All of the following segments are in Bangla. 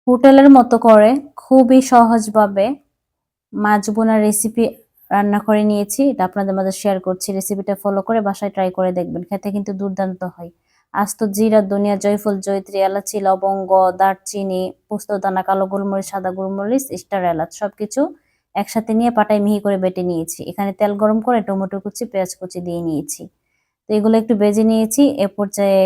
হোটেলের মতো করে খুবই সহজভাবে মাছ বোনার রেসিপি রান্না করে নিয়েছি। এটা আপনাদের মাঝে শেয়ার করছি। রেসিপিটা ফলো করে বাসায় ট্রাই করে দেখবেন। খেতে কিন্তু দুর্দান্ত হয়। আস্ত জিরা, ধনিয়া, জয়ফল, জয়িত্রী, এলাচি, লবঙ্গ, দারচিনি, পোস্তদানা, কালো গোলমরিচ, সাদা গোলমরিচ, স্টার এলাচ সবকিছু একসাথে নিয়ে পাটায় মিহি করে বেটে নিয়েছি। এখানে তেল গরম করে টমেটো কুচি, পেঁয়াজ কুচি দিয়ে নিয়েছি। তো এগুলো একটু ভেজে নিয়েছি। এ পর্যায়ে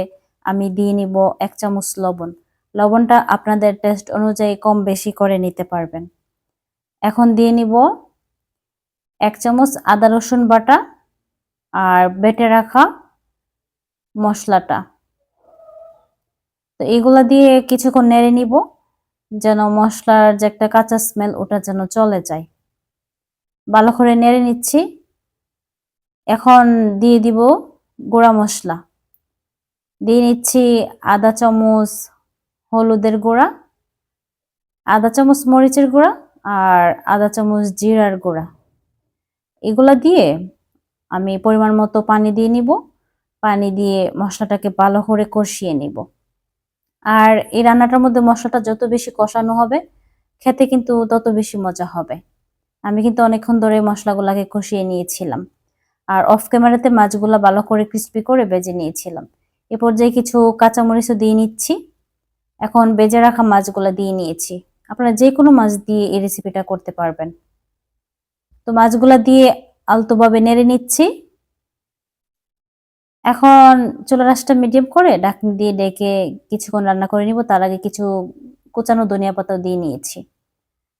আমি দিয়ে নিব ১ চামচ লবণ। লবণটা আপনাদের টেস্ট অনুযায়ী কম বেশি করে নিতে পারবেন। এখন দিয়ে নিব ১ চামচ আদা রসুন বাটা আর বেটে রাখা মশলাটা। তো এগুলা দিয়ে কিছুক্ষণ নেড়ে নিব যেন মশলার যে একটা কাঁচা স্মেল ওটা যেন চলে যায়। ভালো করে নেড়ে নিচ্ছি। এখন দিয়ে দিব গুঁড়া মশলা। দিয়ে নিচ্ছি আধা চামচ হলুদের গুঁড়া, আধা চামচ মরিচের গুঁড়া আর আধা চামচ জিরার গুঁড়া। এগুলা দিয়ে আমি পরিমাণ মতো পানি দিয়ে নিব। পানি দিয়ে মশলাটাকে ভালো করে কষিয়ে নিব। আর এই রান্নাটার মধ্যে মশলাটা যত বেশি কষানো হবে খেতে কিন্তু তত বেশি মজা হবে। আমি কিন্তু অনেকক্ষণ ধরে মশলাগুলাকে কষিয়ে নিয়েছিলাম। আর অফ ক্যামেরাতে মাছগুলা ভালো করে ক্রিস্পি করে ভেজে নিয়েছিলাম। এ পর্যায়ে কিছু কাঁচামরিচও দিয়ে নিচ্ছি। এখন ভেজে রাখা মাছগুলা দিয়ে নিয়েছি। আপনারা যে কোনো মাছ দিয়ে এই রেসিপিটা করতে পারবেন। তো মাছগুলা দিয়ে আলতোভাবে নেড়ে নিচ্ছি। এখন চুলার আঁচটা মিডিয়াম করে ঢাকনি দিয়ে ডেকে কিছুক্ষণ রান্না করে নিব। তার আগে কিছু কুচানো ধনিয়া পাতা দিয়ে নিয়েছি।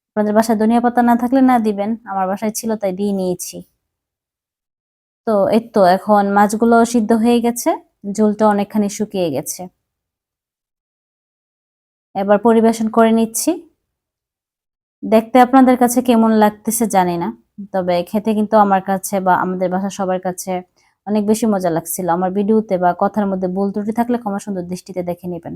আপনাদের বাসায় ধনিয়া পাতা না থাকলে না দিবেন। আমার বাসায় ছিল তাই দিয়ে নিয়েছি। তো এই তো এখন মাছগুলো সিদ্ধ হয়ে গেছে। ঝোলটা অনেকখানি শুকিয়ে গেছে। এবার পরিবেশন করে নিচ্ছি। দেখতে আপনাদের কাছে কেমন লাগতেছে জানি না। তবে খেতে কিন্তু আমার কাছে বা আমাদের বাসার সবার কাছে অনেক বেশি মজা লাগছিল। আমার ভিডিওতে বা কথার মধ্যে ভুল ত্রুটি থাকলে ক্ষমা সুন্দর দৃষ্টিতে দেখে নিবেন।